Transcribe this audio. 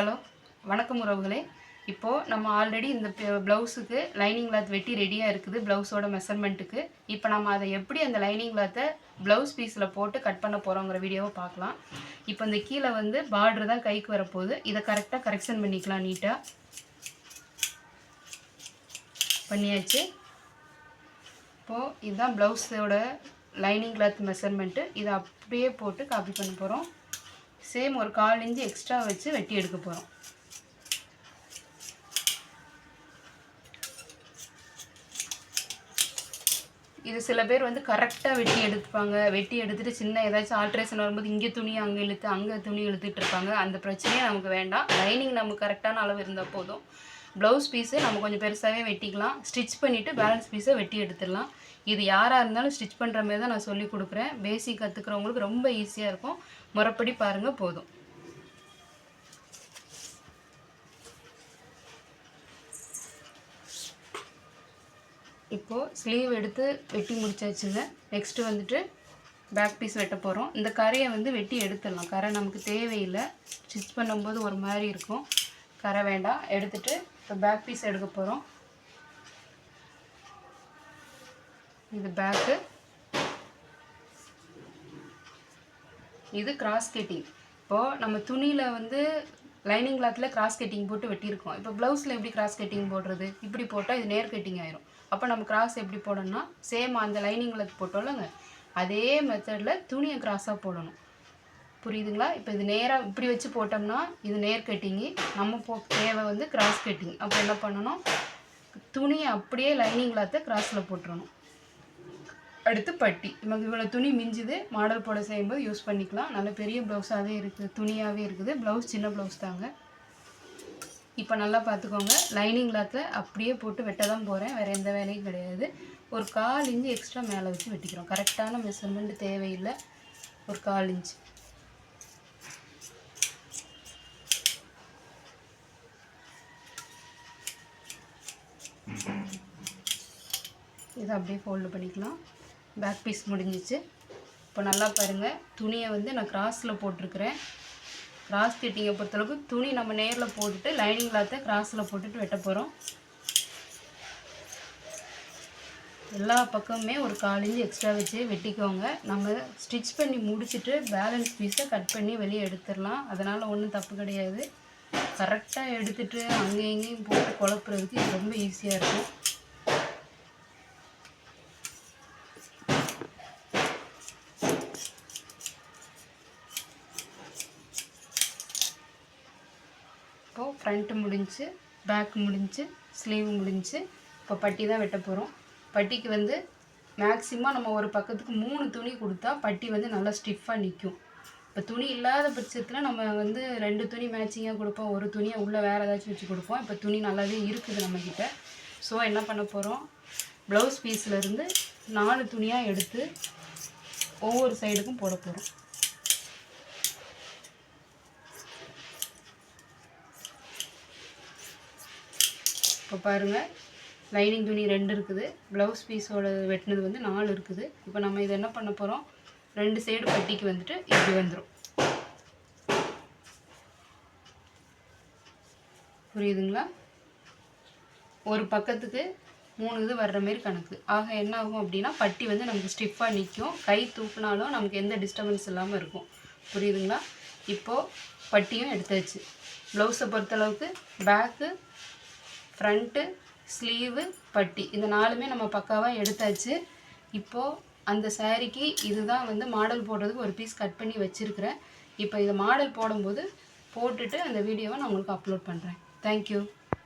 Hello வணக்கம் உறவுகளே. இப்போது நம்ம ஆல்ரெடி இந்த ப்ளவுஸுக்கு லைனிங் கிளாத் வெட்டி ரெடியாக இருக்குது ப்ளவுஸோட மெஷர்மெண்ட்டுக்கு. இப்போ நம்ம அதை எப்படி அந்த லைனிங் கிளாத்தை ப்ளவுஸ் பீஸில் போட்டு கட் பண்ண போகிறோங்கிற வீடியோவை பார்க்கலாம். இப்போ இந்த கீழே வந்து பார்டர் தான் கைக்கு வரப்போகுது. இதை கரெக்டாக கரெக்ஷன் பண்ணிக்கலாம். நீட்டாக பண்ணியாச்சு. இப்போது இதுதான் ப்ளவுஸோட லைனிங் கிளாத் மெஷர்மெண்ட்டு. இதை அப்படியே போட்டு காப்பி பண்ண போகிறோம். சேம் ஒரு 1/4 இன்ச்சு எக்ஸ்ட்ரா வச்சு வெட்டி எடுக்க போகிறோம். இது சில பேர் வந்து கரெக்டாக வெட்டி எடுத்துப்பாங்க. வெட்டி எடுத்துகிட்டு சின்ன ஏதாச்சும் ஆல்ட்ரேஷன் வரும்போது இங்கே துணி அங்கே இழுத்து அங்கே துணி இழுத்துட்டு இருப்பாங்க. அந்த பிரச்சனையே நமக்கு வேண்டாம். லைனிங் நமக்கு கரெக்டான அளவு இருந்தால் போதும். ப்ளவுஸ் பீஸு நம்ம கொஞ்சம் பெருசாகவே வெட்டிக்கலாம். ஸ்டிச் பண்ணிவிட்டு பேலன்ஸ் பீஸை வெட்டி எடுத்துடலாம். இது யாராக இருந்தாலும் ஸ்டிச் பண்ணுற மாதிரி தான் நான் சொல்லி கொடுக்குறேன். பேசிக் கற்றுக்கிறவங்களுக்கு ரொம்ப ஈஸியாக இருக்கும். முறைப்படி பாருங்கள் போதும். இப்போது ஸ்லீவ் எடுத்து வெட்டி முடிச்சாச்சுங்க. நெக்ஸ்ட்டு வந்துட்டு பேக் பீஸ் வெட்ட போகிறோம். இந்த கரையை வந்து வெட்டி எடுத்துடலாம். கரை நமக்கு தேவையில்லை. ஸ்டிச் பண்ணும்போது ஒரு மாதிரி இருக்கும். கரை வேண்டாம். எடுத்துகிட்டு இப்போ பேக் பீஸ் எடுக்க போகிறோம். இது பேக்கு, இது கிராஸ் கட்டிங். இப்போது நம்ம துணியில் வந்து லைனிங் கிளாத்தில் கிராஸ் கட்டிங் போட்டு வெட்டியிருக்கோம். இப்போ ப்ளவுஸில் எப்படி கிராஸ் கட்டிங் போடுறது? இப்படி போட்டால் இது நேர் கட்டிங் ஆயிரும். அப்போ நம்ம கிராஸ் எப்படி போடணும்னா சேம் அந்த லைனிங் கிளாத் போட்டோம்லங்க அதே மெத்தடில் துணியை கிராஸாக போடணும். புரியுதுங்களா? இப்போ இது நேராக இப்படி வச்சு போட்டோம்னா இது நேர் கட்டிங்கு. நம்ம தேவை வந்து கிராஸ் கட்டிங். அப்போ என்ன பண்ணணும்? துணியை அப்படியே லைனிங் கிளாத்தை கிராஸில் போட்டுறணும். அடுத்து பட்டி. நமக்கு இவ்வளோ துணி மிஞ்சுது. மாடல் போட செய்யும்போது யூஸ் பண்ணிக்கலாம். நல்ல பெரிய ப்ளவுஸாகவே இருக்குது, துணியாகவே இருக்குது. ப்ளவுஸ் சின்ன ப்ளவுஸ் தாங்க. இப்போ நல்லா பார்த்துக்கோங்க. லைனிங் கிளாத்தில் அப்படியே போட்டு வெட்ட தான் போகிறேன். வேறு எந்த வேலையும் கிடையாது. ஒரு 1/4 இன்ச்சு எக்ஸ்ட்ரா மேலே வச்சு வெட்டிக்கிறோம். கரெக்டான மெஷர்மெண்ட் தேவையில்லை. ஒரு 1/4 இன்ச்சு. இதை அப்படியே ஃபோல்டு பண்ணிக்கலாம். பேக் பீஸ் முடிஞ்சிச்சு. இப்போ நல்லா பாருங்கள். துணியை வந்து நான் கிராஸில் போட்டிருக்கிறேன். கிராஸ் கட்டிங்கை பொறுத்தளவுக்கு துணி நம்ம நேரில் போட்டுட்டு லைனிங் கிளாத்தை கிராஸில் போட்டுட்டு வெட்ட போகிறோம். எல்லா பக்கமுமே ஒரு 1/4 இன்ச்சு எக்ஸ்ட்ரா வச்சு வெட்டிக்கோங்க. நம்ம ஸ்டிச் பண்ணி முடிச்சுட்டு பேலன்ஸ் பீஸை கட் பண்ணி வெளியே எடுத்துடலாம். அதனால் ஒன்றும் தப்பு கிடையாது. கரெக்டாக எடுத்துகிட்டு அங்கேயும் இங்கேயும் போட்டு குழப்புறதுக்கு இது ரொம்ப ஈஸியாக இருக்கும். இப்போது ஃப்ரண்ட்டு முடிஞ்சு, பேக் முடிஞ்சு, ஸ்லீவ் முடிஞ்சு. இப்போ பட்டி தான் வெட்ட போகிறோம். பட்டிக்கு வந்து மேக்ஸிமம் நம்ம ஒரு பக்கத்துக்கு 3 துணி கொடுத்தா பட்டி வந்து நல்லா ஸ்டிஃபாக நிற்கும். இப்போ துணி இல்லாத பட்சத்தில் நம்ம வந்து 2 துணி மேட்சிங்காக கொடுப்போம். ஒரு துணியை உள்ளே வேறு ஏதாச்சும் வச்சு கொடுப்போம். இப்போ துணி நல்லாவே இருக்குது நம்மக்கிட்ட. ஸோ என்ன பண்ண போகிறோம்? ப்ளவுஸ் பீஸ்லேருந்து 4 துணியாக எடுத்து ஒவ்வொரு சைடுக்கும் போட போகிறோம். இப்போ பாருங்கள், லைனிங் துணி 2 இருக்குது. ப்ளவுஸ் பீஸோட வெட்டினது வந்து 4 இருக்குது. இப்போ நம்ம இதை என்ன பண்ண போகிறோம்? 2 சைடு பட்டிக்கு வந்துட்டு இப்படி வந்துடும். புரியுதுங்களா? ஒரு பக்கத்துக்கு 3 இது வர்ற மாரி கணக்கு. ஆக என்ன ஆகும் அப்படின்னா பட்டி வந்து நமக்கு ஸ்டிஃபாக நிற்கும். கை தூக்குனாலும் நமக்கு எந்த டிஸ்டர்பன்ஸ் இல்லாமல் இருக்கும். புரியுதுங்களா? இப்போது பட்டியும் எடுத்தாச்சு. ப்ளவுஸை பொறுத்தளவுக்கு பேக்கு, ஃப்ரண்ட்டு, ஸ்லீவு, பட்டி இந்த 4மே நம்ம பக்காவாக எடுத்தாச்சு. இப்போது அந்த சாரீக்கு இதுதான் வந்து மாடல் போடுறதுக்கு ஒரு பீஸ் கட் பண்ணி வச்சுருக்கிறேன். இப்போ இதை மாடல் போடும்போது போட்டுட்டு அந்த வீடியோவை நான் உங்களுக்கு அப்லோட் பண்ணுறேன். தேங்க்யூ.